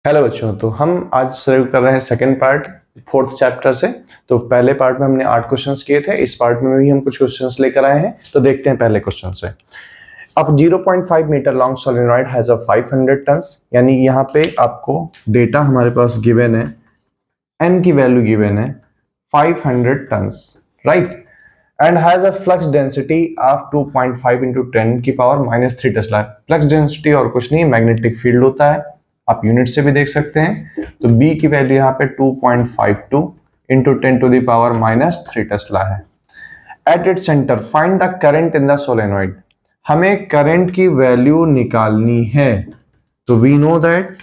Hello बच्चों, तो हम आज शुरू कर रहे हैं सेकंड पार्ट फोर्थ चैप्टर से। तो पहले पार्ट में हमने 8 क्वेश्चंस किए थे, इस पार्ट में भी हम कुछ क्वेश्चंस लेकर आए हैं। तो देखते हैं पहले क्वेश्चन से। अब 0.5 metre long solenoid has a 500 turns, यानी यहाँ पे आपको डेटा हमारे पास गिवन है, एन की वैल्यू गिवन है 500 turns, right, and has a flux density of 2.5 into 10 की पावर -3 टेस्ला। फ्लक्स डेंसिटी और कुछ नहीं, मैग्नेटिक फील्ड होता है, आप यूनिट से भी देख सकते हैं। तो B की वैल्यू यहाँ पे 2.52 into 10 to the power -3 tesla है। At it centre find the current in the solenoid, हमें करंट की वैल्यू निकालनी है। तो we know that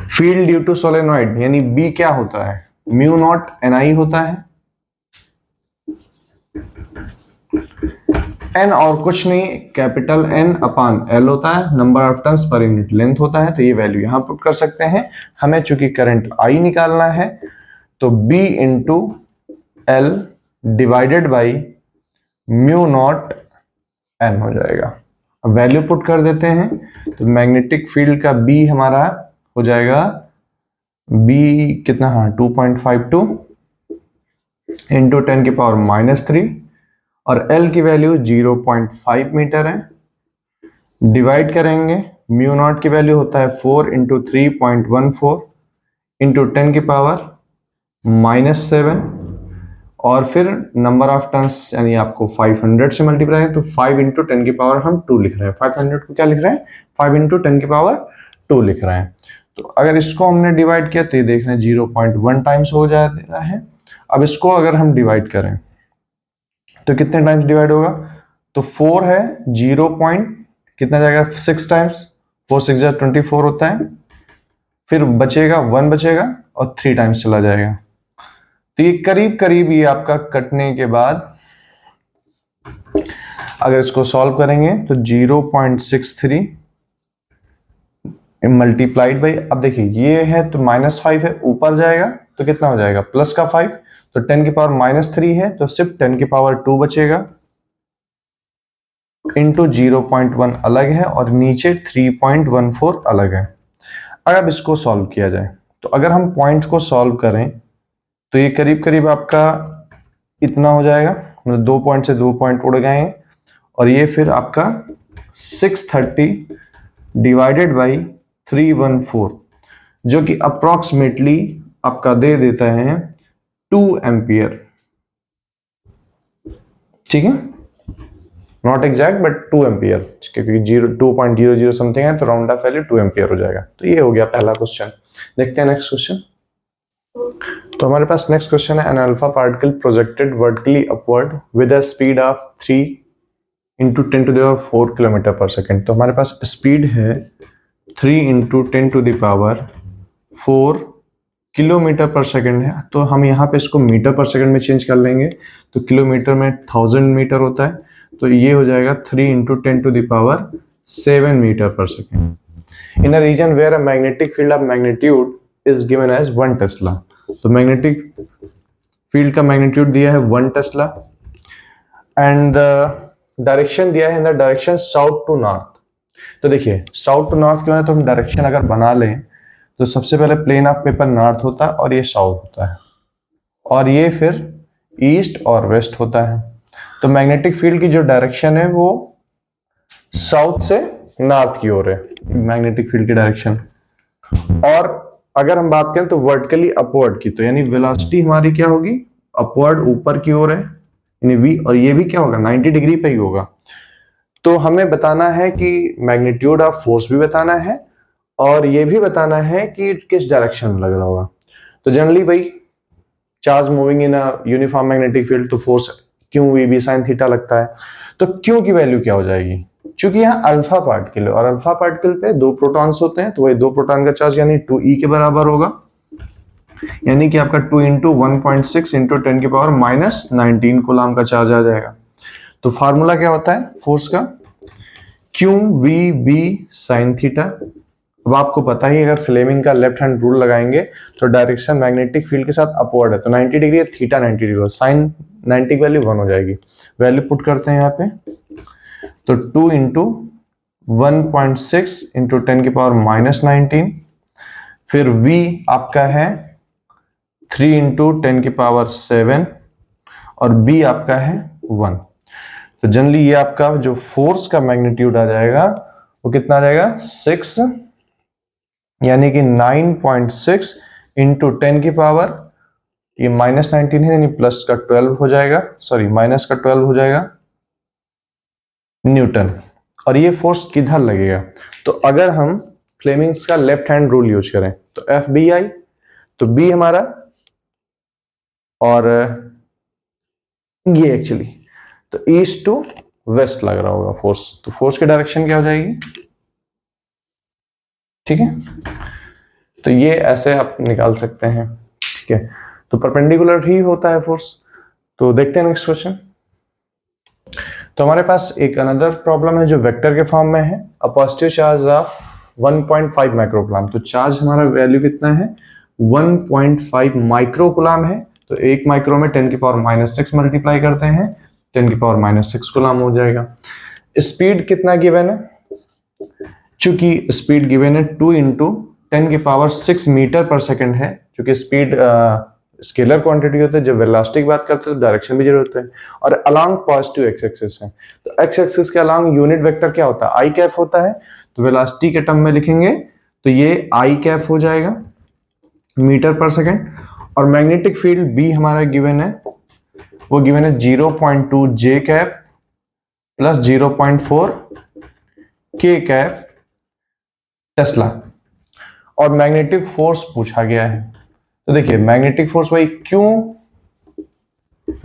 field due to solenoid यानी B क्या होता है, म्यू नॉट NI होता है, एन और कुछ नहीं, कैपिटल N अपान L होता है, number of turns per unit length होता है। तो ये वैल्यू यहां पुट कर सकते हैं। हमें चूंकि करंट I निकालना है तो B into L divided by mu naught N हो जाएगा। अब वैल्यू पुट कर देते हैं तो मैग्नेटिक फील्ड का B हमारा हो जाएगा B कितना, हाँ 2.52 इंटू 10 की पावर -3 और L की वैल्यू 0.5 मीटर है। डिवाइड करेंगे, म्यू नॉट की वैल्यू होता है 4 इंटू 3.14 इंटू 10 की पावर -7 और फिर नंबर ऑफ टर्न्स यानी आपको 500 से मल्टीप्लाई है तो 5 इंटू 10 की पावर हम 2 लिख रहे हैं। 500 को क्या लिख रहे हैं, 5 इंटू 10 की पावर 2 लिख रहे हैं। तो अगर इसको हमने डिवाइड किया तो ये देख रहे हैं 0.1 टाइम्स हो जाता है। अब इसको अगर हम डिवाइड करें तो कितने टाइम्स डिवाइड होगा, तो 4 है, 0 पॉइंट कितना जाएगा 6 टाइम्स, 4 6 24 होता है, फिर बचेगा 1 बचेगा और 3 टाइम्स चला जाएगा। तो ये करीब करीब ये आपका कटने के बाद अगर इसको सॉल्व करेंगे तो 0.63 मल्टीप्लाइड बाई, अब देखिए ये है तो -5 है, ऊपर जाएगा तो कितना हो जाएगा प्लस का 5, तो 10 की पावर -3 है तो सिर्फ 10 की पावर 2 बचेगा इंटू 0.1 अलग है और नीचे 3.14 अलग है। अब इसको सॉल्व किया जाए तो अगर हम पॉइंट्स को सॉल्व करें तो ये करीब करीब आपका इतना हो जाएगा, मतलब 2 पॉइंट से 2 पॉइंट उड़ गए हैं और ये फिर आपका 630 डिवाइडेड बाई 314 जो कि अप्रोक्सीमेटली आपका दे देता है 2 एम्पियर। ठीक है, नॉट एग्जैक्ट बट 2 एम्पियर, क्योंकि 2.00 समथिंग है तो राउंड ऑफ वैल्यू 2 एम्पियर हो जाएगा। तो ये हो गया पहला क्वेश्चन। देखते हैं नेक्स्ट क्वेश्चन। तो हमारे पास नेक्स्ट क्वेश्चन है, an alpha particle projected vertically upward with a speed of 3 into 10 to the power 4 kilometre per second. तो हमारे पास स्पीड है 3 into 10 to the power 4 kilometre per second है। तो हम यहाँ पे इसको मीटर पर सेकेंड में चेंज कर लेंगे, तो किलोमीटर में 1000 मीटर होता है, तो ये हो जाएगा 3 into 10 to the power 7 metre per second in a region where a magnetic field of magnitude is given as 1 tesla. तो मैग्नेटिक फील्ड का मैग्नीट्यूड दिया है 1 टेस्ला एंड डायरेक्शन दिया है in the direction south to north. तो देखिए south to north क्यों है, तो हम डायरेक्शन अगर बना लें तो सबसे पहले प्लेन ऑफ पेपर नॉर्थ होता है और ये साउथ होता है और ये फिर ईस्ट और वेस्ट होता है। तो मैग्नेटिक फील्ड की जो डायरेक्शन है वो साउथ से नॉर्थ की ओर है, मैग्नेटिक फील्ड की डायरेक्शन। और अगर हम बात करें तो वर्टिकली अपवर्ड की, तो यानी वेलोसिटी हमारी क्या होगी, अपवर्ड ऊपर की ओर है यानी v, और ये भी क्या होगा 90 डिग्री पे ही होगा। तो हमें बताना है कि मैग्नीट्यूड ऑफ फोर्स भी बताना है और ये भी बताना है कि किस डायरेक्शन में लग रहा होगा। तो जनरली भाई charge moving in a uniform magnetic field तो force q we B sine theta लगता है। तो क्यू की वैल्यू क्या हो जाएगी, चूंकि यहाँ अल्फा पार्टिकल है और अल्फा पार्टिकल पे 2 प्रोटॉन्स होते हैं तो वही 2 प्रोटॉन का चार्ज यानी 2e के बराबर होगा, यानी कि आपका 2 इंटू 1.6 इंटू 10 की पावर -19 कूलम का चार्ज आ जाएगा। तो फार्मूला क्या होता है फोर्स का, Q we B sine theta. अब आपको पता ही अगर फ्लेमिंग का लेफ्ट हैंड रूल लगाएंगे तो डायरेक्शन मैग्नेटिक फील्ड के साथ अपवर्ड है तो 90 डिग्री है, थीटा 90 डिग्री, साइन 90 की वैल्यू 1 हो जाएगी। वैल्यू पुट करते हैं यहाँ पे, तो 2 इंटू 1.6 इंटू 10 की पावर -19, फिर v आपका है 3 इंटू 10 की पावर 7 और b आपका है 1। तो जनरली ये आपका जो फोर्स का मैग्नीट्यूड आ जाएगा वो कितना आ जाएगा 6, यानी कि 9.6 इंटू 10 की पावर, ये -19 है यानी प्लस का 12 हो जाएगा, सॉरी माइनस का 12 हो जाएगा न्यूटन। और ये फोर्स किधर लगेगा? तो अगर हम फ्लेमिंग्स का लेफ्ट हैंड रूल यूज करें तो FBI, तो B हमारा, और ये एक्चुअली तो ईस्ट टू वेस्ट लग रहा होगा फोर्स, तो फोर्स की डायरेक्शन क्या हो जाएगी? ठीक है, तो ये ऐसे आप निकाल सकते हैं। ठीक है, तो परपेंडिकुलर ही होता है फोर्स। तो देखते हैं नेक्स्ट क्वेश्चन। तो हमारे पास एक अनदर प्रॉब्लम है जो वेक्टर के फॉर्म में है। A positive charge of 1.5 microcoulomb, तो चार्ज हमारा वैल्यू कितना है 1.5 माइक्रोकूलम है। तो 1 माइक्रो में 10 की पावर -6 मल्टीप्लाई करते हैं, 10 की पावर -6 कूलम हो जाएगा। स्पीड कितना गिवन है? चूंकि स्पीड गिवन है 2 इंटू 10 की पावर 6 मीटर पर सेकंड है, क्योंकि स्पीड स्केलर क्वांटिटी होता है। जब वेलोसिटी की बात करते हैं तो डायरेक्शन भी जरूरत है, और अलोंग पॉजिटिव एक्स एक्सिस है। तो एक्स एक्सिस के अलोंग यूनिट वेक्टर क्या होता है? आई कैप होता है। तो वेलोसिटी के टर्म में लिखेंगे तो ये आई कैप हो जाएगा मीटर पर सेकंड। और मैग्नेटिक फील्ड बी हमारा गिवन है, वो गिवन है 0.2 जे कैप प्लस 0.4 के कैप टेस्ला। और मैग्नेटिक फोर्स पूछा गया है। तो देखिए मैग्नेटिक फोर्स वही क्यू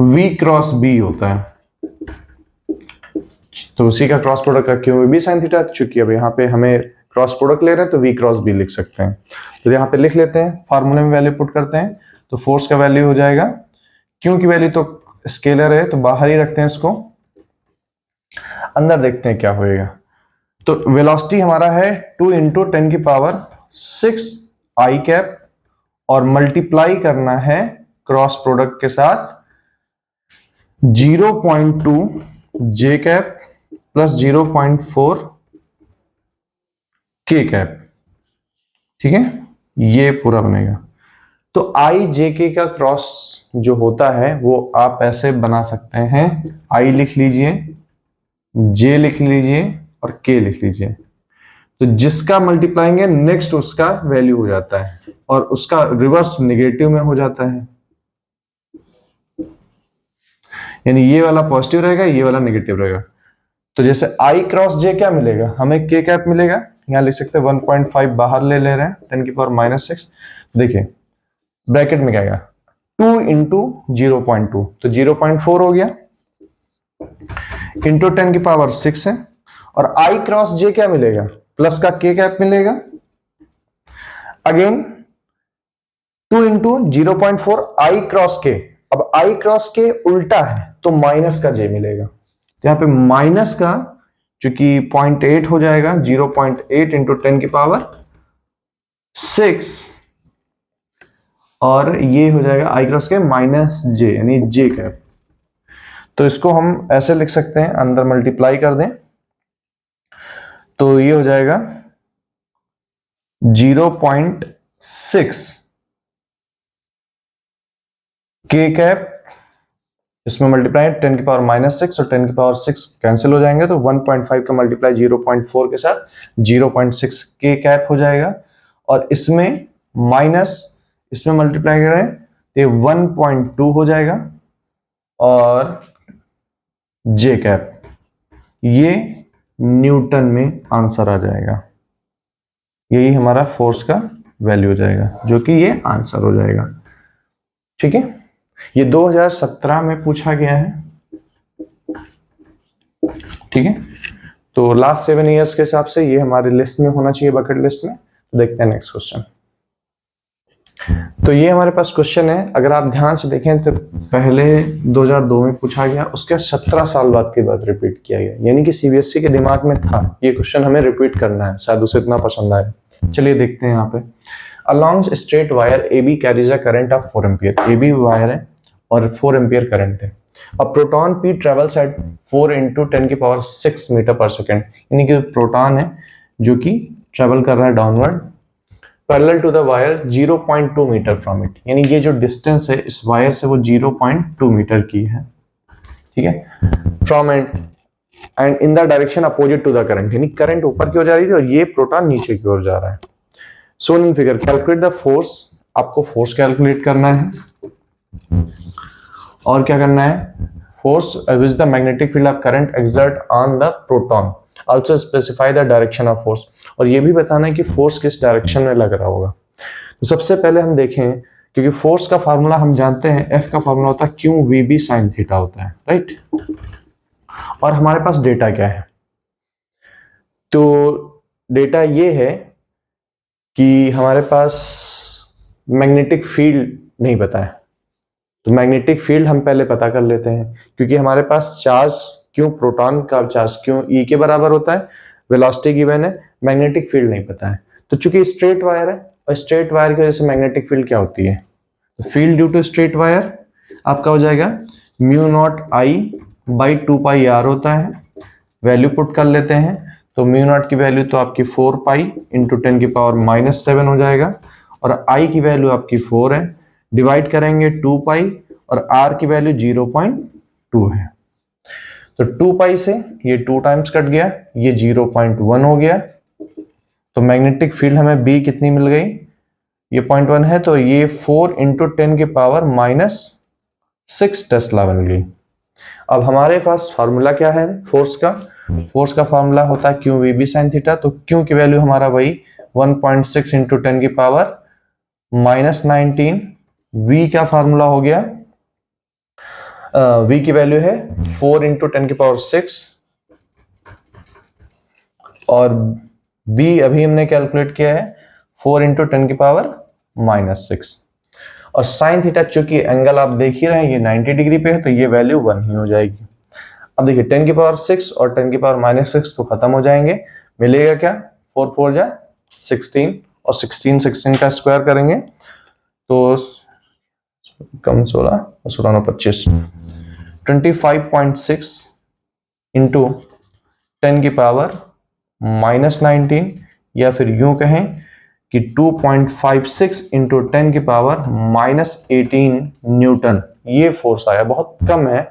वी क्रॉस बी होता है, तो उसी का क्रॉस प्रोडक्ट का क्यू बी साइन थीटा। चूंकि अब यहाँ पे हमें क्रॉस प्रोडक्ट ले रहे हैं तो वी क्रॉस बी लिख सकते हैं। तो यहाँ पे लिख लेते हैं, फार्मूले में वैल्यू पुट करते हैं। तो फोर्स का वैल्यू हो जाएगा, क्यू की वैल्यू तो स्केलर है तो बाहर ही रखते हैं इसको, अंदर देखते हैं क्या होएगा। तो वेलोसिटी हमारा है 2 इंटू 10 की पावर 6 आई कैप, और मल्टीप्लाई करना है क्रॉस प्रोडक्ट के साथ 0.2 जे कैप प्लस 0.4 के कैप। ठीक है, ये पूरा बनेगा। तो आई जे के का क्रॉस जो होता है वो आप ऐसे बना सकते हैं, आई लिख लीजिए, जे लिख लीजिए और के लिख लीजिए। तो जिसका मल्टीप्लाएंगे नेक्स्ट उसका वैल्यू हो जाता है, और उसका रिवर्स नेगेटिव में हो जाता है। यानी ये वाला पॉजिटिव रहेगा, ये वाला नेगेटिव रहेगा। तो जैसे आई क्रॉस जे क्या मिलेगा हमें? के कैप मिलेगा। यहां लिख सकते हैं 1.5 बाहर ले रहे हैं, 10 की पावर -6। देखिए ब्रैकेट में क्या आएगा 2 इंटू 0.2, तो 0.4 हो गया, इंटू 10 की पावर 6 है। और आई क्रॉस जे क्या मिलेगा? प्लस का के कैप मिलेगा, अगेन 2 इंटू 0.4 आई क्रॉस के। अब आई क्रॉस के उल्टा है तो माइनस का जे मिलेगा। तो यहां पे माइनस का चूंकि 0.8 हो जाएगा, 0.8 इंटू 10 की पावर 6, और ये हो जाएगा आई क्रॉस के माइनस जे यानी जे कैप। तो इसको हम ऐसे लिख सकते हैं, अंदर मल्टीप्लाई कर दें तो ये हो जाएगा 0.6 के कैप, इसमें मल्टीप्लाई 10 की पावर -6 और 10 की पावर 6 कैंसिल हो जाएंगे, तो 1.5 का मल्टीप्लाई 0.4 के साथ 0.6 के कैप हो जाएगा। और इसमें माइनस इसमें मल्टीप्लाई करें तो 1.2 हो जाएगा, और जे कैप ये न्यूटन में आंसर आ जाएगा। यही हमारा फोर्स का वैल्यू हो जाएगा, जो कि ये आंसर हो जाएगा। ठीक है, ये 2017 में पूछा गया है। ठीक है, तो लास्ट 7 इयर्स के हिसाब से ये हमारे लिस्ट में होना चाहिए, बकेट लिस्ट में। तो देखते हैं नेक्स्ट क्वेश्चन। तो ये हमारे पास क्वेश्चन है, अगर आप ध्यान से देखें तो पहले 2002 में पूछा गया, उसके 17 साल बाद के बाद रिपीट किया गया, यानी कि सीबीएसई के दिमाग में था ये क्वेश्चन हमें रिपीट करना है, शायद उसे इतना पसंद आए। चलिए देखते हैं यहाँ पे। Along straight wire AB carries a current of 4 ampere. AB wire है और 4 एम्पियर करंट है। अब proton P travels at 4 into 10⁶ metre per second, यानी कि प्रोटॉन है जो कि ट्रेवल कर रहा है downward parallel to the wire 0.2 metre from it, यानी ये जो डिस्टेंस है इस वायर से वो 0.2 मीटर की है, ठीक है, from end in the direction opposite to the current, यानी करंट ऊपर की ओर जा रही थी और ये प्रोटॉन नीचे की ओर जा रहा है। So in figure calculate the force, आपको फोर्स कैलकुलेट करना है और क्या करना है, force which the magnetic field of current exert on the proton, also specify the direction of force, और ये भी बताना है कि फोर्स किस डायरेक्शन में लग रहा होगा। तो सबसे पहले हम देखें, क्योंकि फोर्स का फार्मूला हम जानते हैं, एफ का फार्मूला होता है Q we B sine theta होता है, राइट। और हमारे पास डेटा क्या है, तो डेटा ये है कि हमारे पास मैग्नेटिक फील्ड नहीं पता है, तो मैग्नेटिक फील्ड हम पहले पता कर लेते हैं, क्योंकि हमारे पास चार्ज क्यों, प्रोटॉन का चार्ज क्यों ई के बराबर होता है, वेलोसिटी गिवन है, मैग्नेटिक फील्ड नहीं पता है। तो चूंकि स्ट्रेट वायर है और स्ट्रेट वायर की वजह से मैग्नेटिक फील्ड क्या होती है, तो field due to straight wire आपका हो जाएगा mu naught I by 2 pi R होता है। वैल्यू पुट कर लेते हैं, तो म्यू नॉट की वैल्यू तो आपकी 4 पाई इंटू 10⁻⁻7 हो जाएगा, और आई की वैल्यू आपकी 4 है, डिवाइड करेंगे 2 पाई और आर की वैल्यू 0.2 है, तो 2 पाई से ये 2 टाइम्स कट गया, ये 0.1 हो गया, तो मैग्नेटिक फील्ड हमें बी कितनी मिल गई, ये 0.1 है, तो ये 4 इंटू 10⁻⁻6 टेस्ला बन गई। अब हमारे पास फार्मूला क्या है फोर्स का, फोर्स का फार्मूला होता है Q we B sine theta, तो क्यू की वैल्यू हमारा वही 1.6 इंटू 10⁻⁻19, वी का फार्मूला हो गया, वी की वैल्यू है 4 इंटू 10⁻6 और बी अभी हमने कैलकुलेट किया है 4 इंटू 10⁻⁻6, और साइन थीटा चूंकि एंगल आप देख ही रहे हैं ये 90 डिग्री पे है, तो ये वैल्यू 1 ही हो जाएगी। अब देखिए 10⁻6 और 10⁻⁻6 तो खत्म हो जाएंगे, मिलेगा क्या, 4 4 जा 16, और 16 का स्क्वायर करेंगे तो कम 16 और 16 9 25, 25.6 इंटू 10⁻⁻19, या फिर यूं कहें कि 2.56 इंटू 10⁻⁻18 न्यूटन, ये फोर्स आया, बहुत कम है,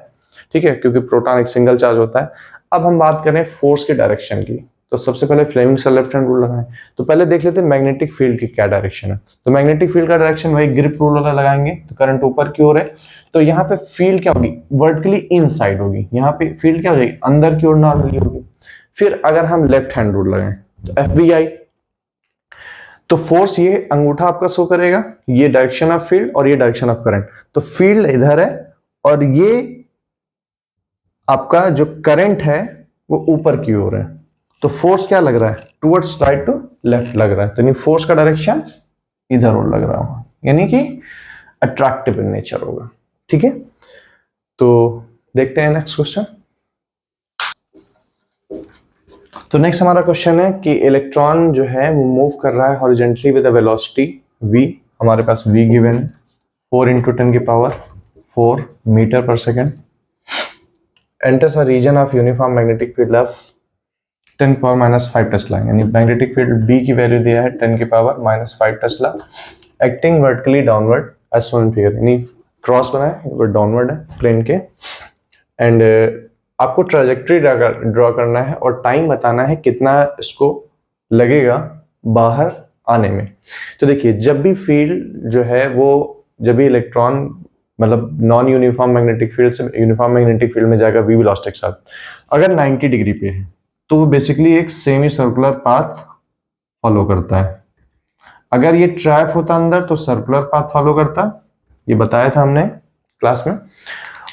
ठीक है, क्योंकि प्रोटॉन एक सिंगल चार्ज होता है। अब हम बात करें फोर्स के डायरेक्शन की, तो सबसे पहले फ्लेमिंग का लेफ्ट हैंड रूल लगाएं, तो पहले देख लेते हैं मैग्नेटिक फील्ड की क्या डायरेक्शन है। तो मैग्नेटिक फील्ड का डायरेक्शन वही ग्रिप रूल वाला लगाएंगे, तो करंट ऊपर की ओर है, तो यहाँ पे फील्ड क्या होगी, वर्टिकली इनसाइड होगी, यहाँ पे फील्ड क्या हो जाएगी, अंदर की ओर नॉर्मली होगी। फिर अगर हम लेफ्ट हैंड रूल लगाएं तो एफ बी आई, तो फोर्स ये अंगूठा आपका शो करेगा, ये डायरेक्शन ऑफ फील्ड और ये डायरेक्शन ऑफ करंट, तो फील्ड इधर है और ये आपका जो करंट है वो ऊपर की ओर है, तो फोर्स क्या लग रहा है, टुवर्ड्स राइट टू लेफ्ट लग रहा है, तो यानी फोर्स का डायरेक्शन इधर और लग रहा होगा, यानी कि अट्रैक्टिव इन नेचर होगा, ठीक है। तो देखते हैं नेक्स्ट क्वेश्चन। तो नेक्स्ट हमारा क्वेश्चन है कि इलेक्ट्रॉन जो है वो मूव कर रहा है horizontally with a velocity v, हमारे पास v given 4 into 10⁻⁴ metre per second, enters a region of uniform magnetic field of 10⁻⁵ tesla, यानी मैग्नेटिक फील्ड b की वैल्यू दिया है 10⁻⁵ tesla, acting vertically downward as shown in figure, यानी cross बना है वो डाउनवर्ड है प्लेन के, एंड आपको ट्रैजेक्टरी ड्रॉ करना है और टाइम बताना है कितना इसको लगेगा बाहर आने में। तो देखिए जब भी फील्ड जो है वो, जब भी इलेक्ट्रॉन मतलब नॉन यूनिफॉर्म मैग्नेटिक फील्ड से यूनिफॉर्म मैग्नेटिक फील्ड में जाएगा वी वेलोसिटी के साथ, अगर 90 डिग्री पे है तो वो बेसिकली एक सेमी सर्कुलर पाथ फॉलो करता है, अगर ये ट्रैप होता अंदर तो सर्कुलर पाथ फॉलो करता, ये बताया था हमने क्लास में,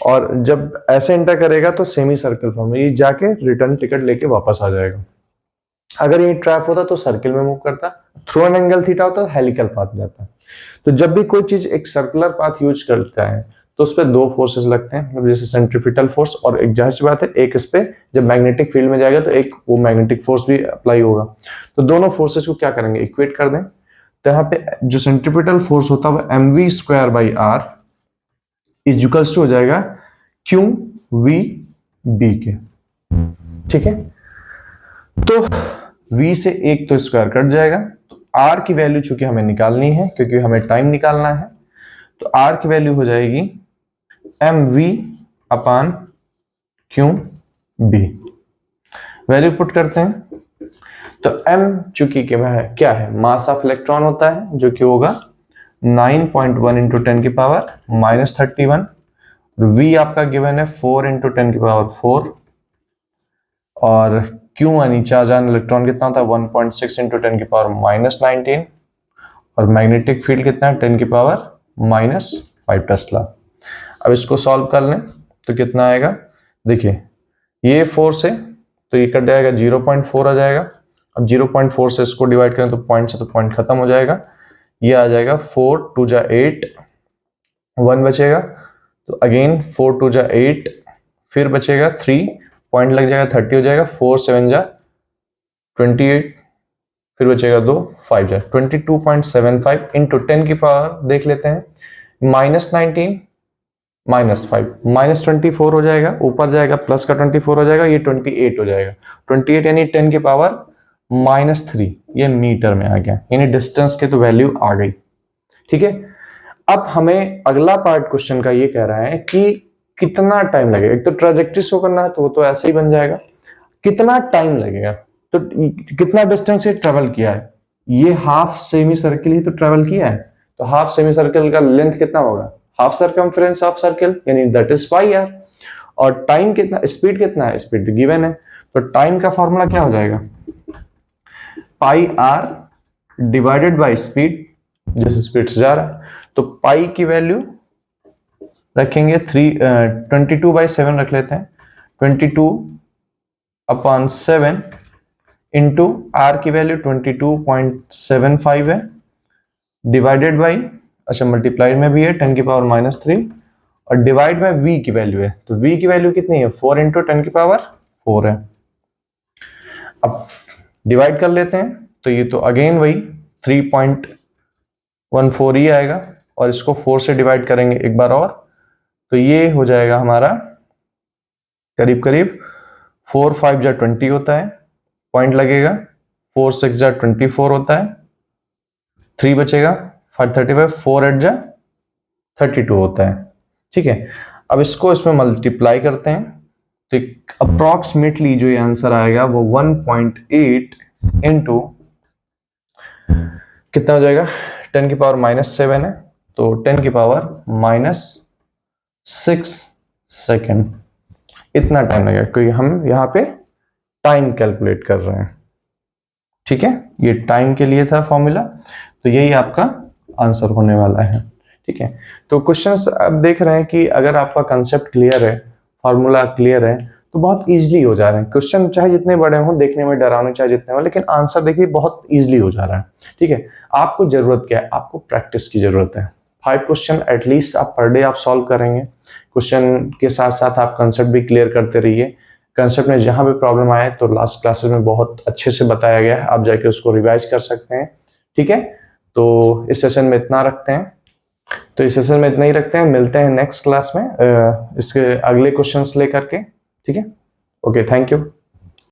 और जब ऐसे एंटर करेगा तो सेमी सर्कल फॉर्म में, ये जाके रिटर्न टिकट लेके वापस आ जाएगा। अगर ये ट्रैप होता तो सर्किल में मूव करता, थ्रू एन एंगल थीटा होता तो हेलिकल पाथ जाता। तो जब भी कोई चीज एक सर्कुलर पाथ यूज करता है तो उस पर दो फोर्सेस लगते हैं, मतलब जैसे सेंट्रीपिटल फोर्स, और एक जाहिर सी बात है एक इस पे जब मैग्नेटिक फील्ड में जाएगा तो एक वो मैग्नेटिक फोर्स भी अप्लाई होगा, तो दोनों फोर्सेस को क्या करेंगे, इक्वेट कर दें। तो यहाँ पे जो सेंट्रीपिटल फोर्स होता है वो mv² by are equals to हो जाएगा क्यू वी बी के, ठीक है। तो v से एक तो स्क्वायर कट जाएगा, तो r की वैल्यू चूंकि हमें निकालनी है क्योंकि हमें टाइम निकालना है, तो r की वैल्यू हो जाएगी mv upon Q B. Value put करते हैं, तो m चूंकि क्या है, मास ऑफ इलेक्ट्रॉन होता है, जो कि होगा 9.1 इंटू 10 की पावर माइनस 31। v आपका गिवन है 4 इंटू 10 की पावर 4, और क्यू यानी चार्ज ऑन इलेक्ट्रॉन कितना होता है 1.6 इंटू 10 की पावर माइनस 19, और मैग्नेटिक फील्ड कितना है 10 की पावर माइनस 5 टेस्ला। अब इसको सॉल्व कर लें तो कितना आएगा, देखिए ये 4 से तो ये कट जाएगा, 0.4 आ जाएगा। अब 0.4 से इसको डिवाइड करें तो पॉइंट से तो पॉइंट खत्म हो जाएगा, ये आ जाएगा 4 2 जा 8, 1 बचेगा, तो अगेन 4 2 जा 8, फिर बचेगा 3, पॉइंट लग जाएगा 30 हो जाएगा, 4 7 जा 28, फिर बचेगा 2 5 जा 22.75 इंटू 10 की पावर देख लेते हैं, माइनस 19 माइनस 5 माइनस 24 हो जाएगा, ऊपर जाएगा प्लस का 24 हो जाएगा, ये 28 हो जाएगा। 28 यानी 10 की पावर माइनस 3, ये मीटर में आ गया, यानी डिस्टेंस की तो वैल्यू आ गई, ठीक है। अब हमें अगला पार्ट क्वेश्चन का ये कह रहा है कि कितना टाइम लगेगा। एक तो ट्रैजेक्टरी शो करना है तो वो तो ऐसे ही बन जाएगा, कितना टाइम लगेगा, तो कितना डिस्टेंस ये ट्रेवल किया है, ये हाफ सेमी सर्किल ही तो ट्रेवल किया है, तो हाफ सेमी सर्किल का लेंथ कितना होगा, हाफ सर्कमफ्रेंस ऑफ सर्किल, यानी दैट इज पाई आर। और टाइम कितना, स्पीड कितना है, स्पीड गिवन है, तो टाइम का फॉर्मूला क्या हो जाएगा, पाई आर डिवाइडेड बाय स्पीड, जिस स्पीड से जा रहा है, तो पाई की वैल्यू रखेंगे 22/7 रख लेते हैं, 22/7 इंटू आर की वैल्यू 22.75 है, डिवाइडेड बाई, अच्छा मल्टीप्लाइड में भी है 10 की पावर माइनस 3, और डिवाइड में v की वैल्यू है, तो v की वैल्यू कितनी है 4 इंटू 10 की पावर 4 है। अब डिवाइड कर लेते हैं, तो ये तो अगेन वही 3.14 ही आएगा, और इसको 4 से डिवाइड करेंगे एक बार और, तो ये हो जाएगा हमारा करीब करीब 4 5 जा 20 होता है, पॉइंट लगेगा, 4 6 जा 24 होता है, 3 बचेगा 535, 4 8 जा 32 होता है, ठीक है। अब इसको इसमें मल्टीप्लाई करते हैं, तो अप्रोक्सीमेटली जो ये आंसर आएगा वो 1.8 इंटू कितना हो जाएगा, 10 की पावर माइनस 7 है, तो 10 की पावर माइनस 6 सेकेंड, इतना टाइम लगेगा, क्योंकि हम यहाँ पे टाइम कैलकुलेट कर रहे हैं, ठीक है। ये टाइम के लिए था फॉर्मूला, तो यही आपका आंसर होने वाला है, ठीक है। तो क्वेश्चंस अब देख रहे हैं कि अगर आपका कंसेप्ट क्लियर है, फॉर्मूला क्लियर है, तो बहुत इजीली हो जा रहे हैं क्वेश्चन, चाहे जितने बड़े हों देखने में डरावने, चाहे जितने हों, लेकिन आंसर देखिए बहुत इजीली हो जा रहा है, ठीक है। आपको जरूरत क्या है, आपको प्रैक्टिस की जरूरत है। 5 क्वेश्चन एटलीस्ट आप पर डे आप सॉल्व करेंगे, क्वेश्चन के साथ साथ आप कंसेप्ट भी क्लियर करते रहिए। कंसेप्ट में जहां भी प्रॉब्लम आए तो लास्ट क्लासेस में बहुत अच्छे से बताया गया है, आप जाके उसको रिवाइज कर सकते हैं, ठीक है। तो इस सेशन में इतना रखते हैं, तो इस सेशन में इतना ही रखते हैं, मिलते हैं नेक्स्ट क्लास में इसके अगले क्वेश्चंस लेकर के, ठीक है। Okay, thank you.